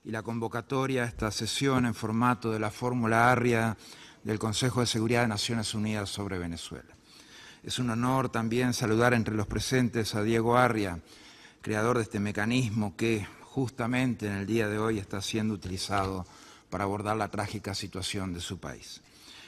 y la convocatoria a esta sesión en formato de la fórmula Arria del Consejo de Seguridad de Naciones Unidas sobre Venezuela. Es un honor también saludar entre los presentes a Diego Arria, creador de este mecanismo que justamente en el día de hoy está siendo utilizado para abordar la trágica situación de su país.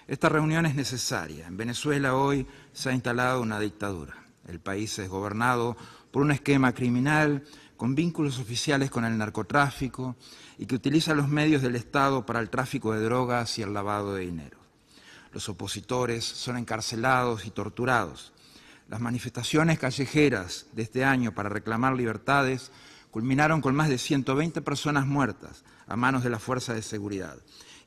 Esta reunión es necesaria. En Venezuela hoy se ha instalado una dictadura. El país es gobernado por un esquema criminal con vínculos oficiales con el narcotráfico y que utiliza los medios del Estado para el tráfico de drogas y el lavado de dinero. Los opositores son encarcelados y torturados. Las manifestaciones callejeras de este año para reclamar libertades culminaron con más de 120 personas muertas a manos de las fuerzas de seguridad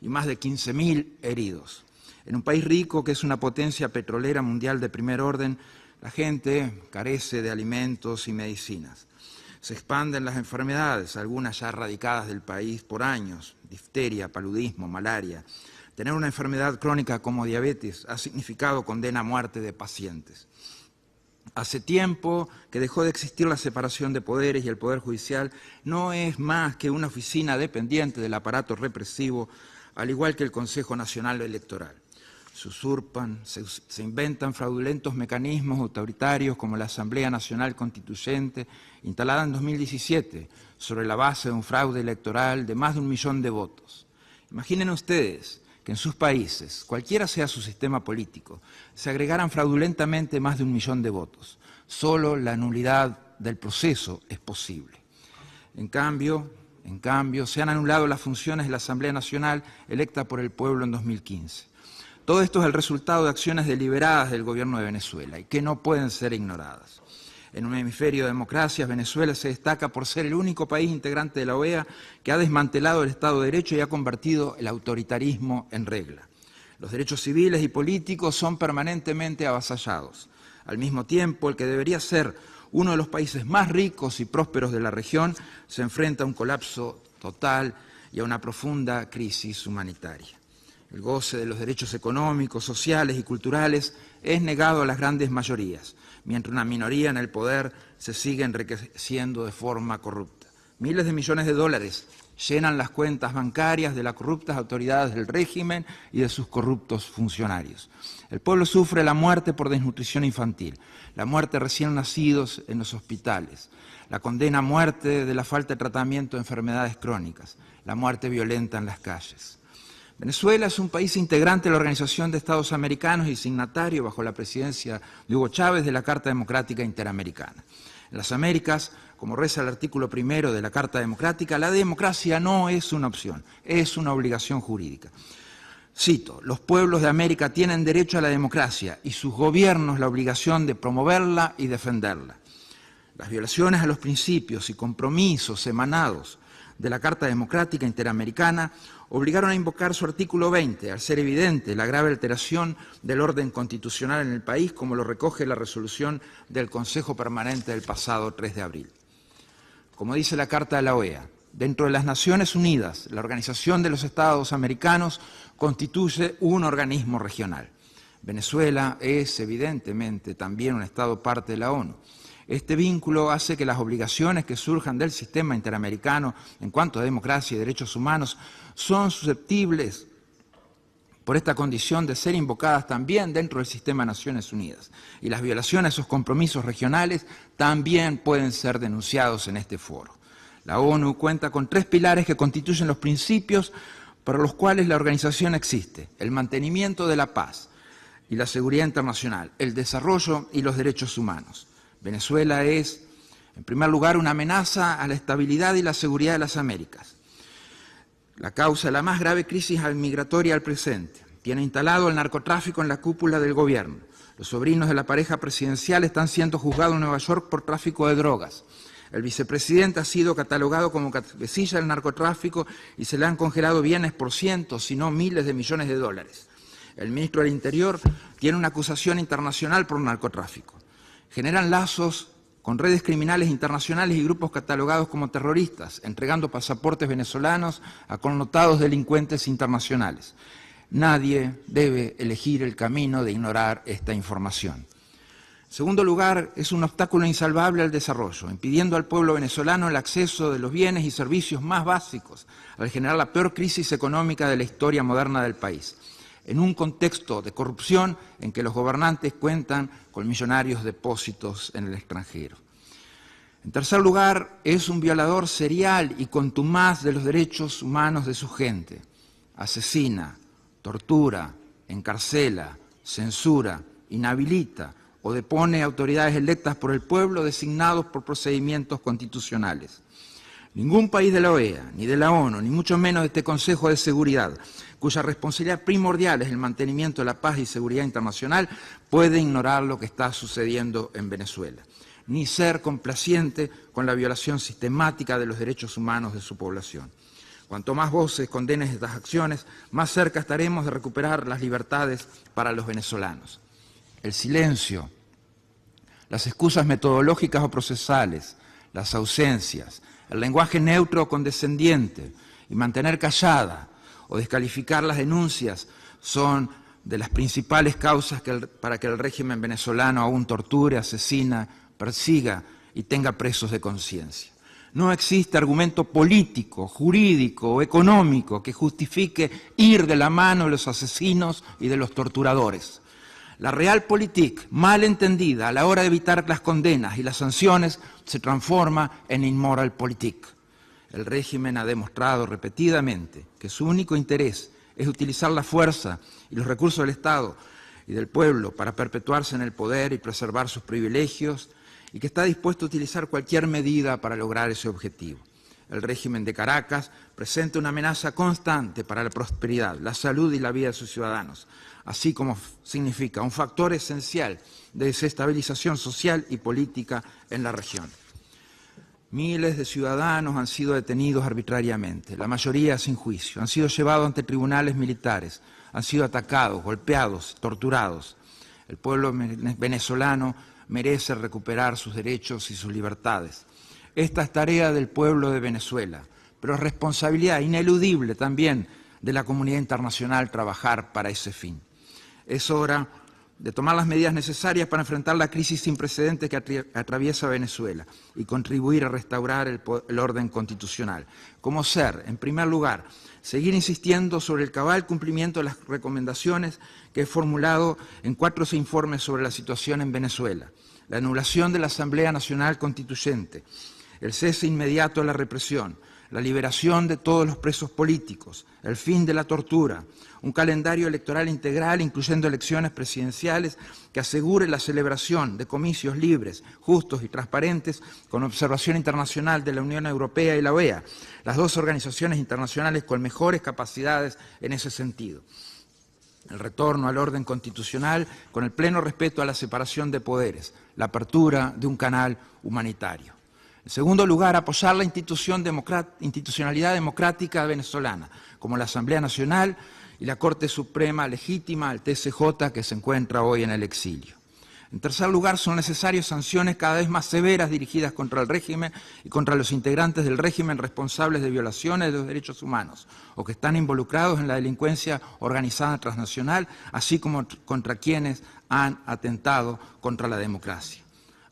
y más de 15.000 heridos. En un país rico que es una potencia petrolera mundial de primer orden, la gente carece de alimentos y medicinas. Se expanden las enfermedades, algunas ya erradicadas del país por años, difteria, paludismo, malaria. Tener una enfermedad crónica como diabetes ha significado condena a muerte de pacientes. Hace tiempo que dejó de existir la separación de poderes y el Poder Judicial no es más que una oficina dependiente del aparato represivo, al igual que el Consejo Nacional Electoral. Se usurpan, se inventan fraudulentos mecanismos autoritarios como la Asamblea Nacional Constituyente, instalada en 2017, sobre la base de un fraude electoral de más de 1 millón de votos. Imaginen ustedes que en sus países, cualquiera sea su sistema político, se agregaran fraudulentamente más de 1 millón de votos. Solo la nulidad del proceso es posible. En cambio, se han anulado las funciones de la Asamblea Nacional electa por el pueblo en 2015. Todo esto es el resultado de acciones deliberadas del gobierno de Venezuela y que no pueden ser ignoradas. En un hemisferio de democracias, Venezuela se destaca por ser el único país integrante de la OEA que ha desmantelado el Estado de Derecho y ha convertido el autoritarismo en regla. Los derechos civiles y políticos son permanentemente avasallados. Al mismo tiempo, el que debería ser uno de los países más ricos y prósperos de la región se enfrenta a un colapso total y a una profunda crisis humanitaria. El goce de los derechos económicos, sociales y culturales es negado a las grandes mayorías, mientras una minoría en el poder se sigue enriqueciendo de forma corrupta. Miles de millones de dólares llenan las cuentas bancarias de las corruptas autoridades del régimen y de sus corruptos funcionarios. El pueblo sufre la muerte por desnutrición infantil, la muerte de recién nacidos en los hospitales, la condena a muerte de la falta de tratamiento de enfermedades crónicas, la muerte violenta en las calles. Venezuela es un país integrante de la Organización de Estados Americanos y signatario bajo la presidencia de Hugo Chávez de la Carta Democrática Interamericana. En las Américas, como reza el artículo 1 de la Carta Democrática, la democracia no es una opción, es una obligación jurídica. Cito, los pueblos de América tienen derecho a la democracia y sus gobiernos la obligación de promoverla y defenderla. Las violaciones a los principios y compromisos emanados de la Carta Democrática Interamericana obligaron a invocar su artículo 20, al ser evidente la grave alteración del orden constitucional en el país, como lo recoge la resolución del Consejo Permanente del pasado 3 de abril. Como dice la Carta de la OEA, dentro de las Naciones Unidas, la Organización de los Estados Americanos constituye un organismo regional. Venezuela es, evidentemente, también un Estado parte de la ONU. Este vínculo hace que las obligaciones que surjan del sistema interamericano en cuanto a democracia y derechos humanos son susceptibles por esta condición de ser invocadas también dentro del sistema de Naciones Unidas. Y las violaciones a esos compromisos regionales también pueden ser denunciados en este foro. La ONU cuenta con 3 pilares que constituyen los principios para los cuales la organización existe: el mantenimiento de la paz y la seguridad internacional, el desarrollo y los derechos humanos. Venezuela es, en primer lugar, una amenaza a la estabilidad y la seguridad de las Américas. La causa de la más grave crisis migratoria al presente. Tiene instalado el narcotráfico en la cúpula del gobierno. Los sobrinos de la pareja presidencial están siendo juzgados en Nueva York por tráfico de drogas. El vicepresidente ha sido catalogado como cabecilla del narcotráfico y se le han congelado bienes por cientos, si no miles de millones de dólares. El ministro del Interior tiene una acusación internacional por narcotráfico. Generan lazos con redes criminales internacionales y grupos catalogados como terroristas, entregando pasaportes venezolanos a connotados delincuentes internacionales. Nadie debe elegir el camino de ignorar esta información. En segundo lugar, es un obstáculo insalvable al desarrollo, impidiendo al pueblo venezolano el acceso de los bienes y servicios más básicos, al generar la peor crisis económica de la historia moderna del país, en un contexto de corrupción en que los gobernantes cuentan con millonarios depósitos en el extranjero. En tercer lugar, es un violador serial y contumaz de los derechos humanos de su gente. Asesina, tortura, encarcela, censura, inhabilita o depone autoridades electas por el pueblo designados por procedimientos constitucionales. Ningún país de la OEA, ni de la ONU, ni mucho menos de este Consejo de Seguridad, cuya responsabilidad primordial es el mantenimiento de la paz y seguridad internacional, puede ignorar lo que está sucediendo en Venezuela, ni ser complaciente con la violación sistemática de los derechos humanos de su población. Cuanto más voces condenen estas acciones, más cerca estaremos de recuperar las libertades para los venezolanos. El silencio, las excusas metodológicas o procesales, las ausencias, el lenguaje neutro o condescendiente y mantener callada o descalificar las denuncias son de las principales causas para que el régimen venezolano aún torture, asesina, persiga y tenga presos de conciencia. No existe argumento político, jurídico o económico que justifique ir de la mano de los asesinos y de los torturadores. La realpolitik, mal entendida a la hora de evitar las condenas y las sanciones, se transforma en imoralpolitik. El régimen ha demostrado repetidamente que su único interés es utilizar la fuerza y los recursos del Estado y del pueblo para perpetuarse en el poder y preservar sus privilegios, y que está dispuesto a utilizar cualquier medida para lograr ese objetivo. El régimen de Caracas presenta una amenaza constante para la prosperidad, la salud y la vida de sus ciudadanos, así como significa un factor esencial de desestabilización social y política en la región. Miles de ciudadanos han sido detenidos arbitrariamente, la mayoría sin juicio, han sido llevados ante tribunales militares, han sido atacados, golpeados, torturados. El pueblo venezolano merece recuperar sus derechos y sus libertades. Esta es tarea del pueblo de Venezuela, pero es responsabilidad ineludible también de la comunidad internacional trabajar para ese fin. Es hora de tomar las medidas necesarias para enfrentar la crisis sin precedentes que atraviesa Venezuela y contribuir a restaurar el orden constitucional. Como ser, en primer lugar, seguir insistiendo sobre el cabal cumplimiento de las recomendaciones que he formulado en 4 informes sobre la situación en Venezuela, la anulación de la Asamblea Nacional Constituyente, el cese inmediato de la represión, la liberación de todos los presos políticos, el fin de la tortura, un calendario electoral integral incluyendo elecciones presidenciales que asegure la celebración de comicios libres, justos y transparentes con observación internacional de la Unión Europea y la OEA, las 2 organizaciones internacionales con mejores capacidades en ese sentido. El retorno al orden constitucional con el pleno respeto a la separación de poderes, la apertura de un canal humanitario. En segundo lugar, apoyar la institucionalidad democrática venezolana, como la Asamblea Nacional y la Corte Suprema Legítima, el TSJ, que se encuentra hoy en el exilio. En tercer lugar, son necesarias sanciones cada vez más severas dirigidas contra el régimen y contra los integrantes del régimen responsables de violaciones de los derechos humanos o que están involucrados en la delincuencia organizada transnacional, así como contra quienes han atentado contra la democracia.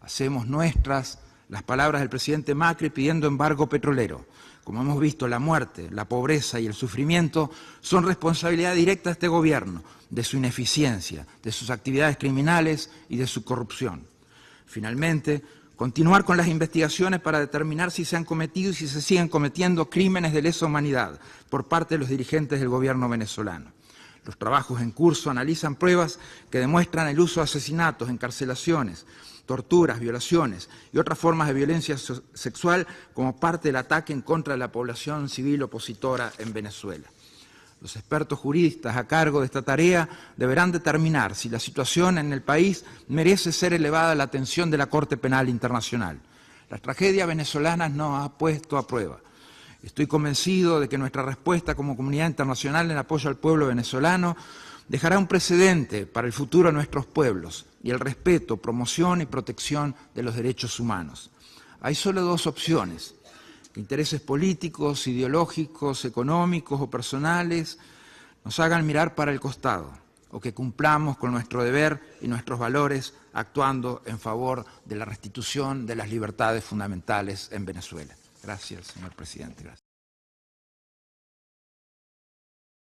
Hacemos nuestras las palabras del presidente Macri pidiendo embargo petrolero. Como hemos visto, la muerte, la pobreza y el sufrimiento son responsabilidad directa de este gobierno, de su ineficiencia, de sus actividades criminales y de su corrupción. Finalmente, continuar con las investigaciones para determinar si se han cometido y si se siguen cometiendo crímenes de lesa humanidad por parte de los dirigentes del gobierno venezolano. Los trabajos en curso analizan pruebas que demuestran el uso de asesinatos, encarcelaciones, torturas, violaciones y otras formas de violencia sexual como parte del ataque en contra de la población civil opositora en Venezuela. Los expertos juristas a cargo de esta tarea deberán determinar si la situación en el país merece ser elevada a la atención de la Corte Penal Internacional. La tragedia venezolana nos ha puesto a prueba. Estoy convencido de que nuestra respuesta como comunidad internacional en apoyo al pueblo venezolano dejará un precedente para el futuro de nuestros pueblos y el respeto, promoción y protección de los derechos humanos. Hay solo 2 opciones: que intereses políticos, ideológicos, económicos o personales nos hagan mirar para el costado, o que cumplamos con nuestro deber y nuestros valores actuando en favor de la restitución de las libertades fundamentales en Venezuela. Gracias, señor presidente. Gracias.